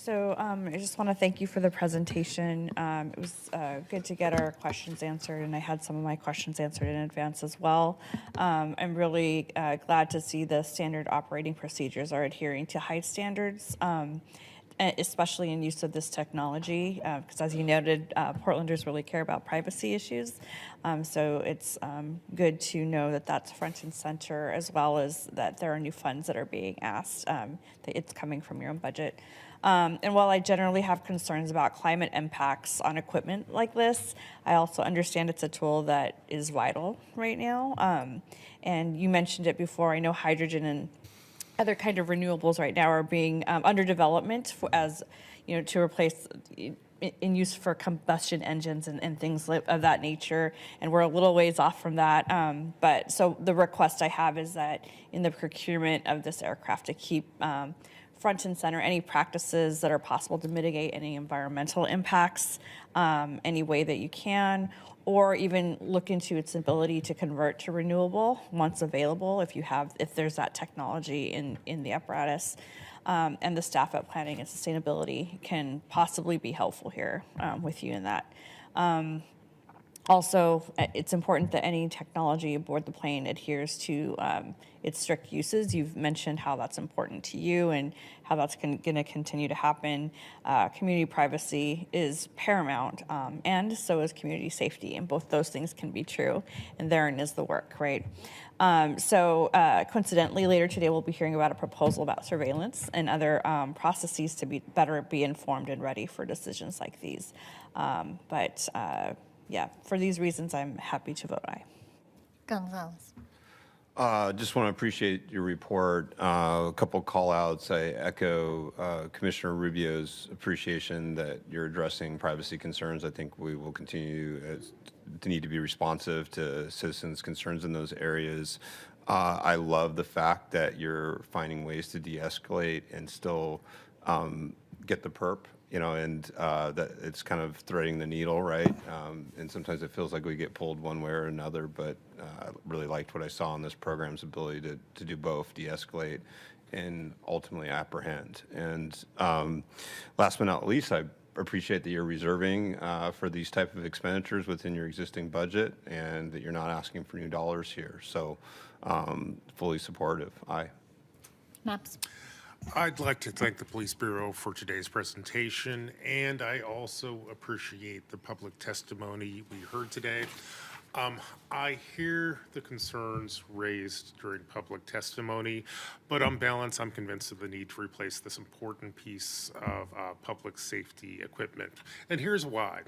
I just want to thank you for the presentation. It was good to get our questions answered, and I had some of my questions answered in advance as well. I'm really glad to see the standard operating procedures are adhering to high standards, especially in use of this technology, because as you noted, Portlanders really care about privacy issues. So it's good to know that that's front and center, as well as that there are new funds that are being asked, that it's coming from your own budget. And while I generally have concerns about climate impacts on equipment like this, I also understand it's a tool that is vital right now. And you mentioned it before. I know hydrogen and other kind of renewables right now are being under development as, to replace in use for combustion engines and things of that nature. And we're a little ways off from that. But so the request I have is that in the procurement of this aircraft to keep front and center any practices that are possible to mitigate any environmental impacts any way that you can, or even look into its ability to convert to renewable once available if there's that technology in the apparatus. And the staff at Planning and Sustainability can possibly be helpful here with you in that. Also, it's important that any technology aboard the plane adheres to its strict uses. You've mentioned how that's important to you and how that's going to continue to happen. Community privacy is paramount, and so is community safety, and both those things can be true, and therein is the work, right? Coincidentally, later today we'll be hearing about a proposal about surveillance and other processes to be informed and ready for decisions like these. Yeah, for these reasons, I'm happy to vote aye. Gonzalez. Just want to appreciate your report. A couple call outs. I echo Commissioner Rubio's appreciation that you're addressing privacy concerns. I think we will continue to need to be responsive to citizens' concerns in those areas. I love the fact that you're finding ways to de-escalate and still get the perp. And that it's kind of threading the needle, right? And sometimes it feels like we get pulled one way or another, but I really liked what I saw in this program's ability to do both, de-escalate and ultimately apprehend. And last but not least, I appreciate that you're reserving for these type of expenditures within your existing budget and that you're not asking for new dollars here. So fully supportive. Aye. Maps. I'd like to thank the Police Bureau for today's presentation, and I also appreciate the public testimony we heard today. I hear the concerns raised during public testimony, but on balance, I'm convinced of the need to replace this important piece of public safety equipment. And here's why.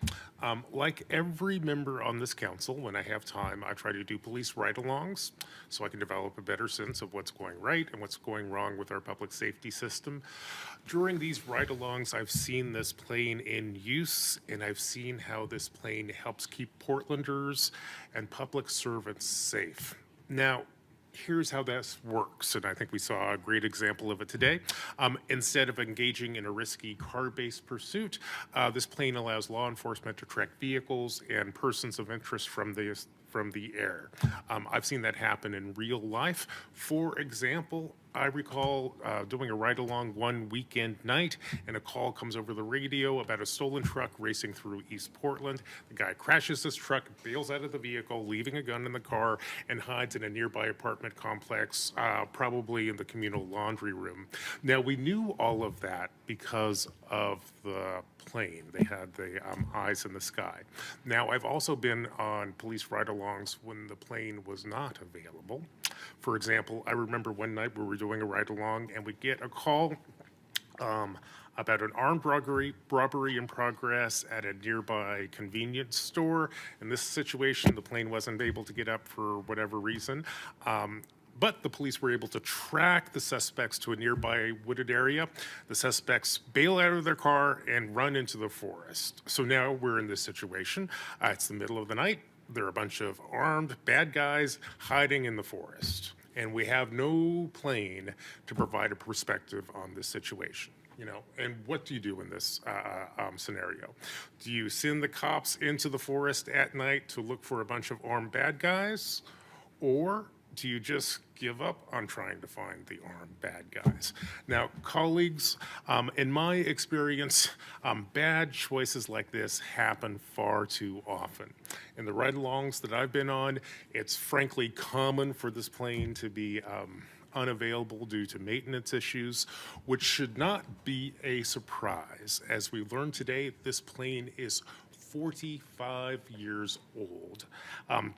Like every member on this council, when I have time, I try to do police ride-alongs so I can develop a better sense of what's going right and what's going wrong with our public safety system. During these ride-alongs, I've seen this plane in use, and I've seen how this plane helps keep Portlanders and public servants safe. Now, here's how this works, and I think we saw a great example of it today. Instead of engaging in a risky car-based pursuit, this plane allows law enforcement to track vehicles and persons of interest from the air. I've seen that happen in real life. For example, I recall doing a ride-along one weekend night, and a call comes over the radio about a stolen truck racing through East Portland. The guy crashes this truck, bails out of the vehicle, leaving a gun in the car, and hides in a nearby apartment complex, probably in the communal laundry room. Now, we knew all of that because of the plane. They had the eyes in the sky. Now, I've also been on police ride-alongs when the plane was not available. For example, I remember one night we were doing a ride-along and we get a call about an armed robbery in progress at a nearby convenience store. In this situation, the plane wasn't able to get up for whatever reason. But the police were able to track the suspects to a nearby wooded area. The suspects bail out of their car and run into the forest. So now we're in this situation. It's the middle of the night. There are a bunch of armed bad guys hiding in the forest. And we have no plane to provide a perspective on this situation. And what do you do in this scenario? Do you send the cops into the forest at night to look for a bunch of armed bad guys? Or do you just give up on trying to find the armed bad guys? Now, colleagues, in my experience, bad choices like this happen far too often. In the ride-alongs that I've been on, it's frankly common for this plane to be unavailable due to maintenance issues, which should not be a surprise. As we learned today, this plane is 45 years old.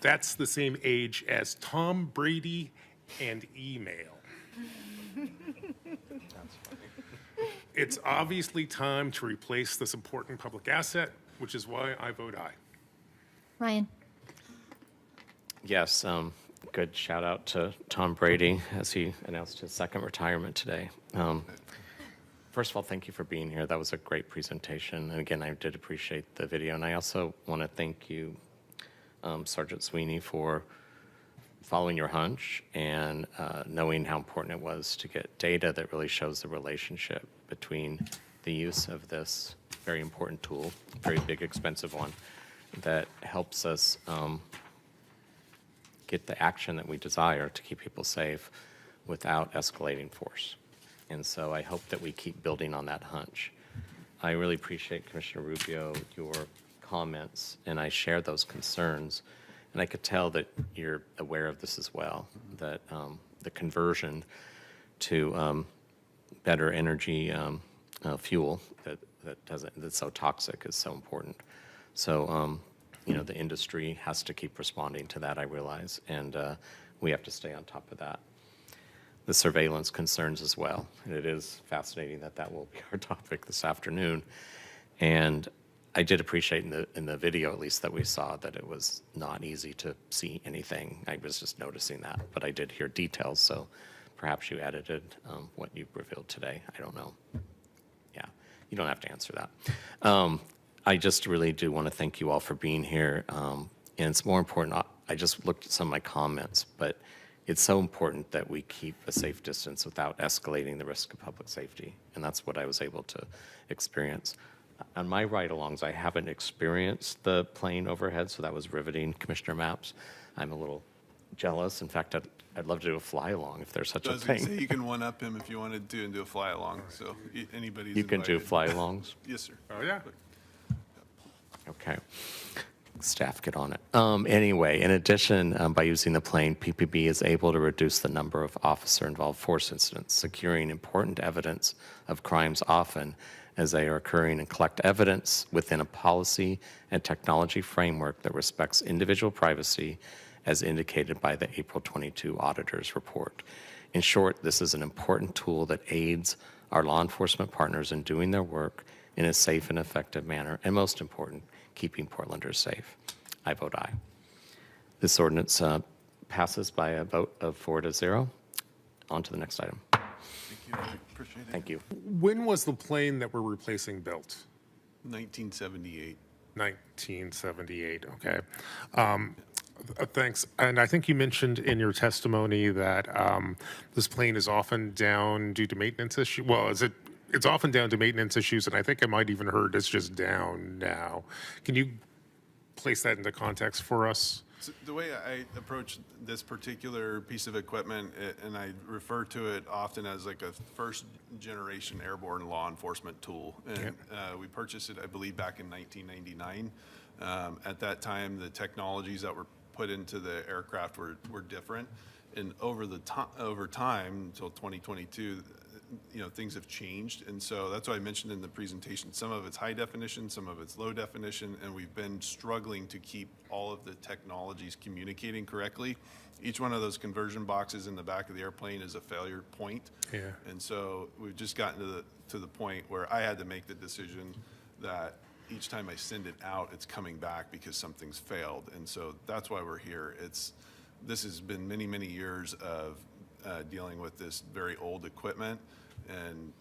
That's the same age as Tom Brady and email. It's obviously time to replace this important public asset, which is why I vote aye. Ryan. Yes, good shout out to Tom Brady as he announced his second retirement today. First of all, thank you for being here. That was a great presentation. And again, I did appreciate the video. And I also want to thank you, Sergeant Sweeney, for following your hunch and knowing how important it was to get data that really shows the relationship between the use of this very important tool, very big, expensive one, that helps us get the action that we desire to keep people safe without escalating force. And so I hope that we keep building on that hunch. I really appreciate, Commissioner Rubio, your comments, and I share those concerns. And I could tell that you're aware of this as well, that the conversion to better energy fuel that's so toxic is so important. So, you know, the industry has to keep responding to that, I realize, and we have to stay on top of that. The surveillance concerns as well. And it is fascinating that that will be our topic this afternoon. And I did appreciate in the video, at least, that we saw that it was not easy to see anything. I was just noticing that, but I did hear details, so perhaps you edited what you revealed today. I don't know. Yeah, you don't have to answer that. I just really do want to thank you all for being here. And it's more important, I just looked at some of my comments, but it's so important that we keep a safe distance without escalating the risk of public safety. And that's what I was able to experience. On my ride-alongs, I haven't experienced the plane overhead, so that was riveting, Commissioner Maps. I'm a little jealous. In fact, I'd love to do a fly-along if there's such a thing. Say you can one-up him if you wanted to and do a fly-along, so anybody's You can invited. do fly-alongs? Yes, sir. Oh, yeah. Okay. Staff, get on it. Anyway, in addition, by using the plane, PPB is able to reduce the number of officer-involved force incidents, securing important evidence of crimes often as they are occurring, and collect evidence within a policy and technology framework that respects individual privacy as indicated by the April 22 auditor's report. In short, this is an important tool that aids our law enforcement partners in doing their work in a safe and effective manner, and most important, keeping Portlanders safe. I vote aye. This ordinance passes by a vote of 4-0. On to the next item. Thank you. I appreciate it. Thank you. When was the plane that we're replacing built? 1978. 1978, okay. Thanks. And I think you mentioned in your testimony that this plane is often down due to maintenance issues. Well, it's often down to maintenance issues, and I think I might even heard it's just down now. Can you place that into context for us? So the way I approach this particular piece of equipment, and I refer to it often as like a first generation airborne law enforcement tool. And we purchased it, I believe, back in 1999. At that time, the technologies that were put into the aircraft were different. And over time, until 2022, you know, things have changed. And so that's why I mentioned in the presentation, some of it's high definition, some of it's low definition, and we've been struggling to keep all of the technologies communicating correctly. Each one of those conversion boxes in the back of the airplane is a failure point. Yeah. And so we've just gotten to the point where I had to make the decision that each time I send it out, it's coming back because something's failed. And so that's why we're here. This has been many, many years of dealing with this very old equipment and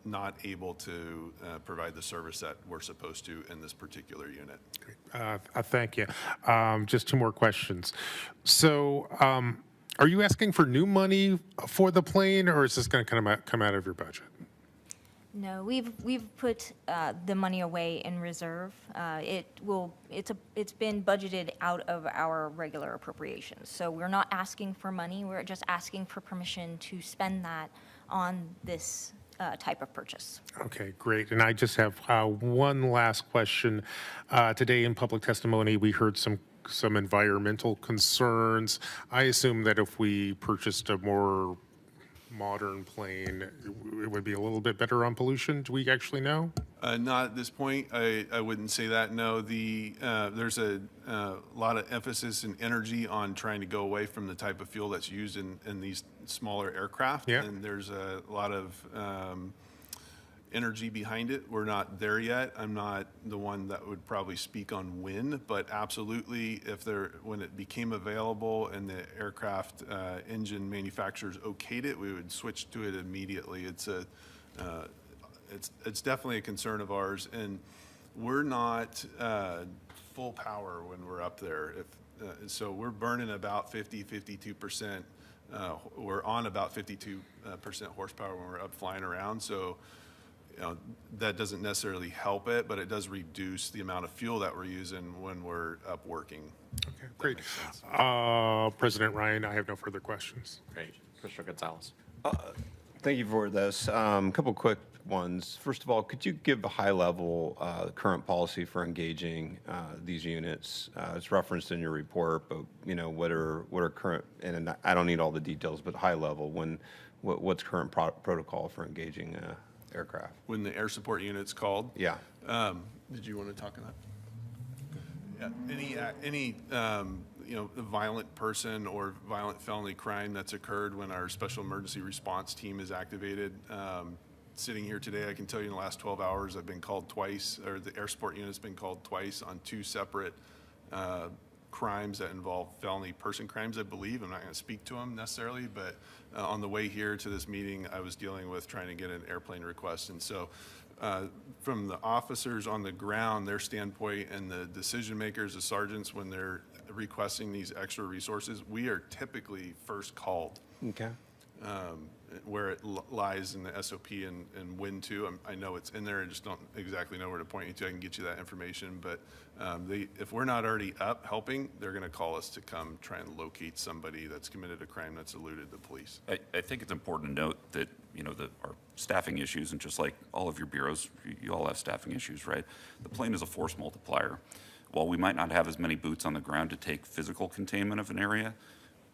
not able to provide the service that we're supposed to in this particular unit. Thank you. Just two more questions. So are you asking for new money for the plane, or is this going to come out of your budget? No, we've put the money away in reserve. It's been budgeted out of our regular appropriations. So we're not asking for money, we're just asking for permission to spend that on this type of purchase. Okay, great. And I just have one last question. Today in public testimony, we heard some environmental concerns. I assume that if we purchased a more modern plane, it would be a little bit better on pollution. Do we actually know? Not at this point. I wouldn't say that. No, there's a lot of emphasis and energy on trying to go away from the type of fuel that's used in these smaller aircraft. Yeah. And there's a lot of energy behind it. We're not there yet. I'm not the one that would probably speak on when, but absolutely, when it became available and the aircraft engine manufacturers okayed it, we would switch to it immediately. It's definitely a concern of ours, and we're not full power when we're up there. So we're burning about 52%. We're on about 52% horsepower when we're up flying around. So that doesn't necessarily help it, but it does reduce the amount of fuel that we're using when we're up working. Okay, great. President Ryan, I have no further questions. Great. Commissioner Gonzalez. Thank you for this. A couple quick ones. First of all, could you give a high-level current policy for engaging these units? It's referenced in your report, but what are current? And I don't need all the details, but high level. What's current protocol for engaging aircraft? When the air support unit's called? Yeah. Did you want to talk on that? Yeah. Any violent person or violent felony crime that's occurred when our special emergency response team is activated. Sitting here today, I can tell you in the last 12 hours, I've been called twice, or the air support unit's been called twice on 2 separate crimes that involve felony person crimes, I believe. I'm not going to speak to them necessarily, but on the way here to this meeting, I was dealing with trying to get an airplane request. And so from the officers on the ground, their standpoint, and the decision makers, the sergeants, when they're requesting these extra resources, we are typically first called. Okay. Where it lies in the SOP and when to. I know it's in there, I just don't exactly know where to point you to. I can get you that information, but if we're not already up helping, they're going to call us to come try and locate somebody that's committed a crime that's eluded the police. I think it's important to note that, our staffing issues, and just like all of your bureaus, you all have staffing issues, right? The plane is a force multiplier. While we might not have as many boots on the ground to take physical containment of an area,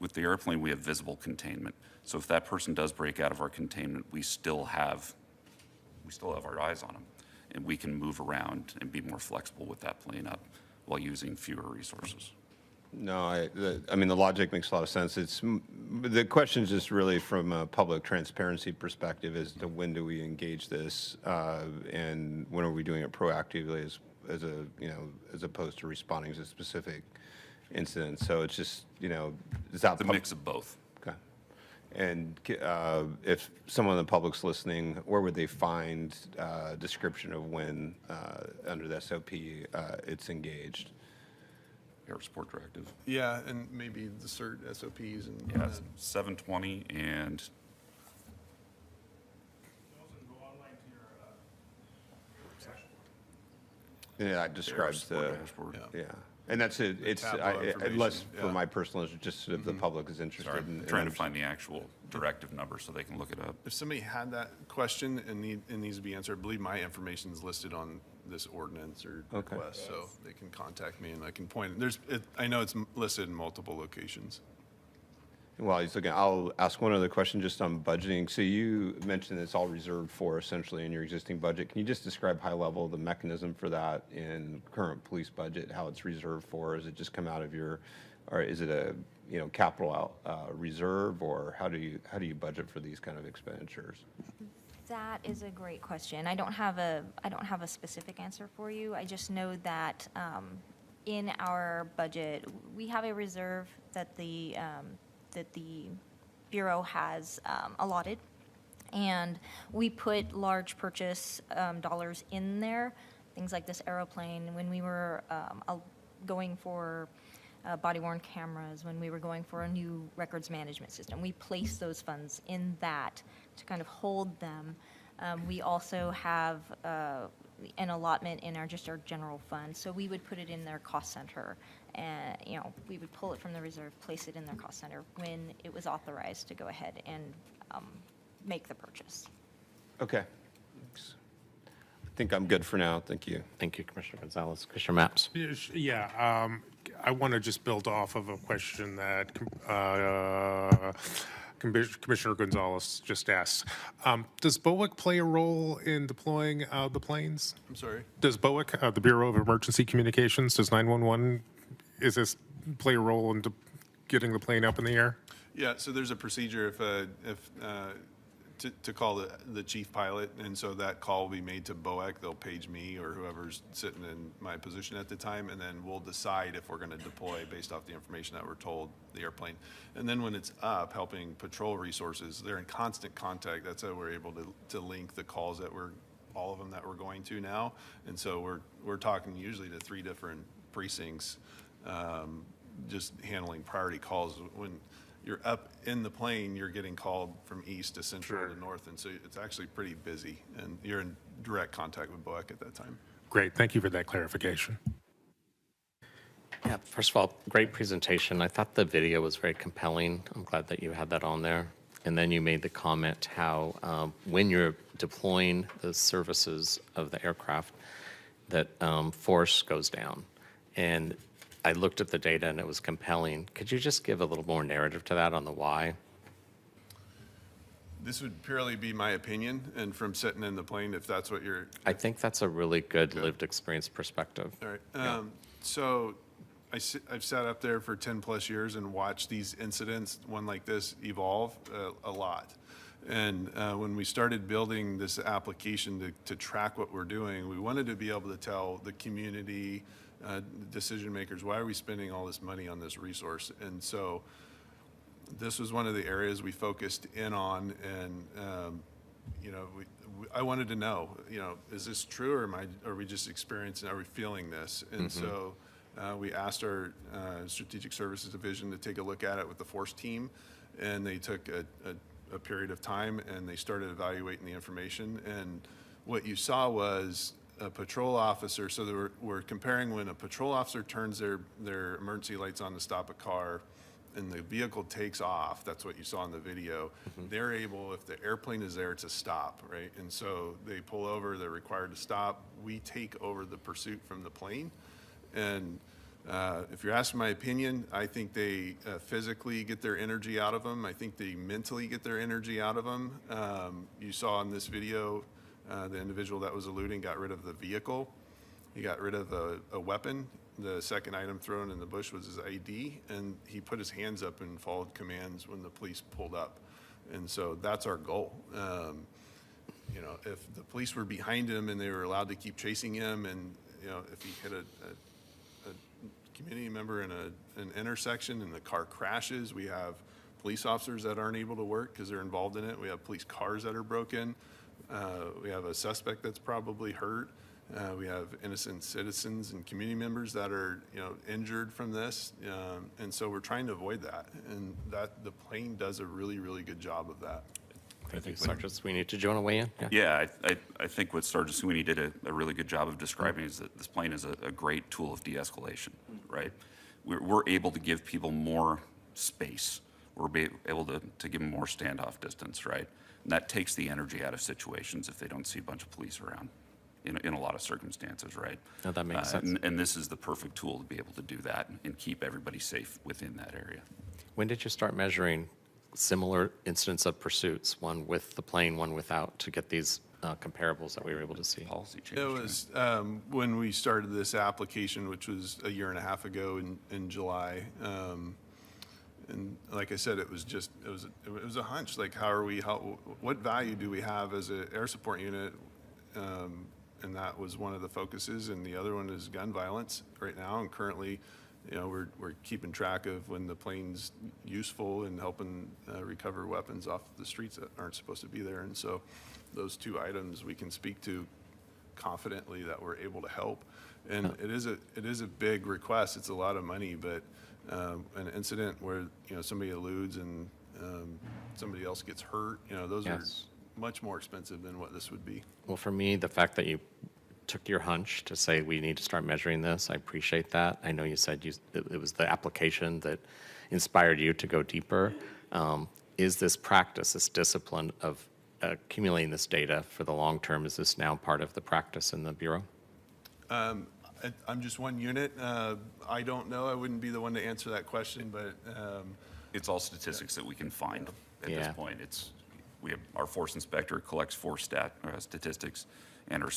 with the airplane, we have visible containment. So if that person does break out of our containment, we still have our eyes on them, and we can move around and be more flexible with that plane up while using fewer resources. No, I mean, the logic makes a lot of sense. The question is just really from a public transparency perspective as to when do we engage this, and when are we doing it proactively as opposed to responding to specific incidents. So it's just, it's out The mix of both. Okay. And if someone in the public's listening, where would they find a description of when, under the SOP, it's engaged? Air Support Directive. Yeah, and maybe the CERT SOPs and. Yeah, 720 and Yeah, it describes the, dashboard. yeah. And that's it. It's, tableau unless information, for yeah. my personal, just if the public is interested Sorry, in. I'm trying to find the actual directive number so they can look it up. If somebody had that question and needs to be answered, I believe my information is listed on this ordinance or Okay. request, so they can contact me and I can point. I know it's listed in multiple locations. While he's looking, I'll ask one other question just on budgeting. So you mentioned it's all reserved for essentially in your existing budget. Can you just describe high level the mechanism for that in current police budget, how it's reserved for? Does it just come out of or is it a capital reserve, or how do you budget for these kind of expenditures? That is a great question. I don't have a specific answer for you. I just know that in our budget, we have a reserve that the Bureau has allotted, and we put large purchase dollars in there, things like this aeroplane, when we were going for body-worn cameras, when we were going for a new records management system. We placed those funds in that to kind of hold them We also have an allotment in our general fund, so we would put it in their cost center. And, we would pull it from the reserve, place it in their cost center when it was authorized to go ahead and make the purchase. Okay. Thanks. I think I'm good for now. Thank you. Thank you, Commissioner Gonzalez. Commissioner Maps? Yeah, I want to just build off of a question that Commissioner Gonzalez just asked. Does BOEC play a role in deploying the planes? I'm sorry. Does BOEC, the Bureau of Emergency Communications, does 911, is this play a role in getting the plane up in the air? Yeah, so there's a procedure to call the chief pilot, and so that call will be made to BOEC. They'll page me or whoever's sitting in my position at the time, and then we'll decide if we're going to deploy based off the information that we're told the airplane. And then when it's up, helping patrol resources, they're in constant contact. That's how we're able to link the calls all of them that we're going to now. And so we're talking usually to 3 different precincts, just handling priority calls. When you're up in the plane, you're getting called from east to central to north, and so it's actually pretty busy, and you're in direct contact with BOEC at that time. Great, thank you for that clarification. Yeah, first of all, great presentation. I thought the video was very compelling. I'm glad that you had that on there. And then you made the comment how when you're deploying the services of the aircraft, that force goes down. And I looked at the data and it was compelling. Could you just give a little more narrative to that on the why? This would purely be my opinion, and from sitting in the plane, if that's what you're... I think that's a really good lived experience perspective. All right. So I've sat up there for 10 plus years and watched these incidents, one like this, evolve a lot. And when we started building this application to track what we're doing, we wanted to be able to tell the community, decision makers, why are we spending all this money on this resource? And so this was one of the areas we focused in on, and I wanted to know, is this true, or are we just experiencing, are we feeling this? And so we asked our Strategic Services Division to take a look at it with the force team, and they took a period of time and they started evaluating the information. And what you saw was a patrol officer, so we're comparing when a patrol officer turns their emergency lights on to stop a car and the vehicle takes off, that's what you saw in the video, they're able, if the airplane is there, to stop, right? And so they pull over, they're required to stop. We take over the pursuit from the plane. And if you're asking my opinion, I think they physically get their energy out of them. I think they mentally get their energy out of them. You saw in this video, the individual that was eluding got rid of the vehicle. He got rid of a weapon. The second item thrown in the bush was his ID, and he put his hands up and followed commands when the police pulled up. And so that's our goal. If the police were behind him and they were allowed to keep chasing him, and if he hit a community member in an intersection and the car crashes, we have police officers that aren't able to work because they're involved in it. We have police cars that are broken. We have a suspect that's probably hurt. We have innocent citizens and community members that are, injured from this. And so we're trying to avoid that. And the plane does a really, really good job of that. I think Sergeant Sweeney, did you want to weigh in? Yeah, I think what Sergeant Sweeney did a really good job of describing is that this plane is a great tool of de-escalation, right? We're able to give people more space. We're able to give them more standoff distance, right? And that takes the energy out of situations if they don't see a bunch of police around in a lot of circumstances, right? No, that makes sense. And this is the perfect tool to be able to do that and keep everybody safe within that area. When did you start measuring similar incidents of pursuits, one with the plane, one without, to get these comparables that we were able to see? Policy change. It was when we started this application, which was a year and a half ago in July. And like I said, it was a hunch. Like, what value do we have as an air support unit? And that was one of the focuses. And the other one is gun violence right now. And currently, we're keeping track of when the plane's useful and helping recover weapons off the streets that aren't supposed to be there. And so those 2 items we can speak to confidently that we're able to help. And it is a big request. It's a lot of money, but an incident where somebody eludes and somebody else gets hurt, those are much more expensive than what this would be. Well, for me, the fact that you took your hunch to say we need to start measuring this, I appreciate that. I know you said it was the application that inspired you to go deeper. Is this practice, this discipline of accumulating this data for the long term, is this now part of the practice in the Bureau? I'm just one unit. I don't know. I wouldn't be the one to answer that question, but It's all statistics that we can find at this Yeah. point. We have, our force inspector collects force statistics, and our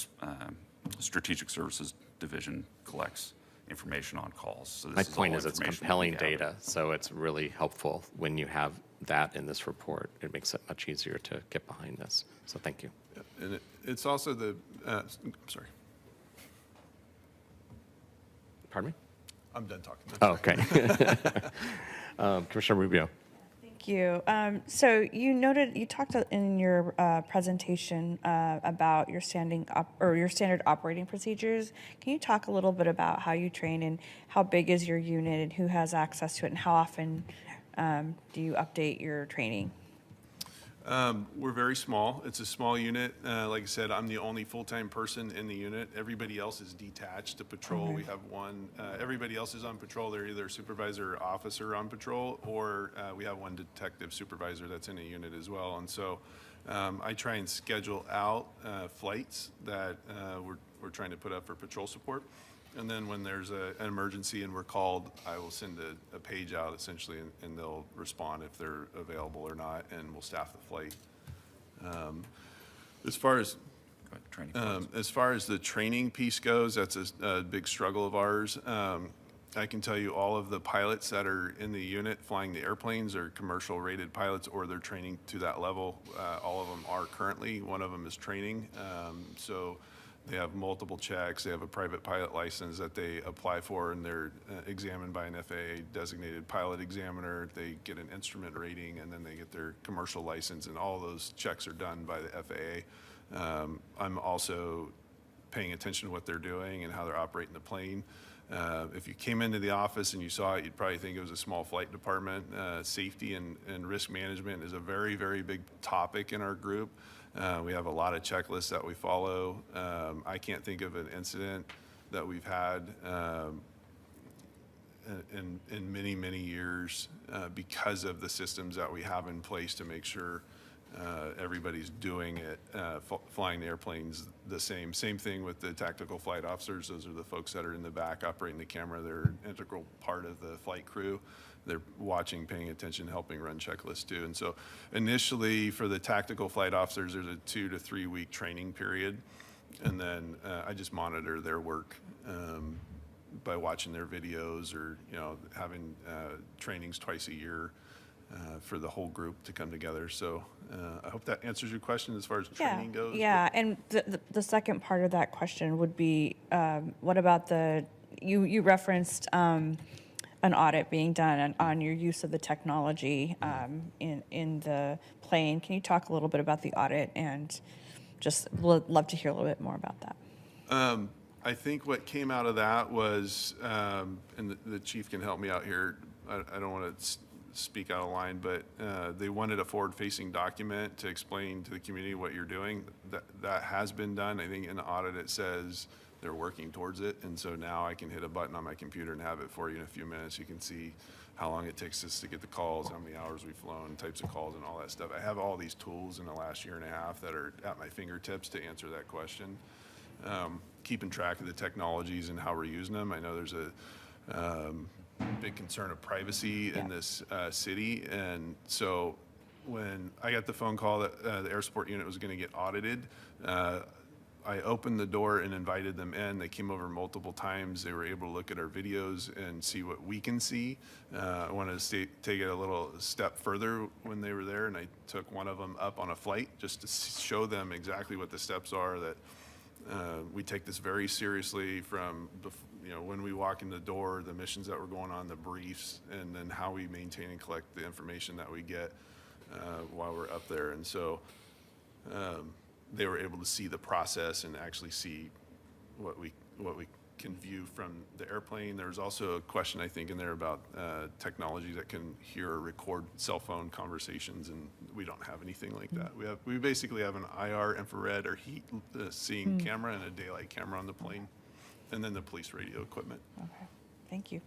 strategic services division collects information on calls. So My this is point all is it's information that we compelling have. data, so it's really helpful when you have that in this report. It makes it much easier to get behind this. So thank you. and it's also the, sorry, Pardon me? I'm done talking. Oh, okay. Commissioner Rubio. Thank you. So you talked in your presentation about your your standard operating procedures. Can you talk a little bit about how you train and how big is your unit and who has access to it and how often do you update your training? We're very small. It's a small unit. Like I said, I'm the only full-time person in the unit. Everybody else is detached to patrol. We have one, everybody else is on patrol. They're either supervisor or officer on patrol, or we have one detective supervisor that's in a unit as well. And so I try and schedule out flights that we're trying to put up for patrol support. And then when there's an emergency and we're called, I will send a page out essentially, and they'll respond if they're available or not, and we'll staff the flight. As far as Go ahead, training plans. as far as the training piece goes, that's a big struggle of ours. I can tell you all of the pilots that are in the unit flying the airplanes are commercial rated pilots, or they're training to that level. All of them are currently. One of them is training. So they have multiple checks. They have a private pilot license that they apply for, and they're examined by an FAA designated pilot examiner. They get an instrument rating, and then they get their commercial license, and all those checks are done by the FAA. I'm also paying attention to what they're doing and how they're operating the plane. If you came into the office and you saw it, you'd probably think it was a small flight department. Safety and risk management is a very, very big topic in our group. We have a lot of checklists that we follow. I can't think of an incident that we've had in many, many years because of the systems that we have in place to make sure everybody's doing it, flying the airplanes the same. Same thing with the tactical flight officers. Those are the folks that are in the back operating the camera. They're an integral part of the flight crew. They're watching, paying attention, helping run checklists too. And so initially for the tactical flight officers, there's a 2 to 3 week training period. And then I just monitor their work by watching their videos, or, having trainings twice a year for the whole group to come together. So I hope that answers your question as far as training goes. Yeah, and the second part of that question would be, what about you referenced an audit being done on your use of the technology in the plane. Can you talk a little bit about the audit, and just love to hear a little bit more about that? I think what came out of that was, and the chief can help me out here, I don't want to speak out of line, but they wanted a forward-facing document to explain to the community what you're doing. That has been done. I think in the audit it says they're working towards it, and so now I can hit a button on my computer and have it for you in a few minutes. You can see how long it takes us to get the calls, how many hours we've flown, types of calls, and all that stuff. I have all these tools in the last year and a half that are at my fingertips to answer that question. Keeping track of the technologies and how we're using them. I know there's a big concern of privacy in this city, and so when I got the phone call that the air support unit was going to get audited, I opened the door and invited them in. They came over multiple times. They were able to look at our videos and see what we can see. I wanted to take it a little step further when they were there, and I took one of them up on a flight just to show them exactly what the steps are, that we take this very seriously from when we walk in the door, the missions that we're going on, the briefs, and then how we maintain and collect the information that we get while we're up there. And so they were able to see the process and actually see what we can view from the airplane. There's also a question, I think, in there about technology that can hear or record cell phone conversations, and we don't have anything like that. We basically have an IR, infrared, or heat seeing camera and a daylight camera on the plane, and then the police radio equipment. Okay, thank you.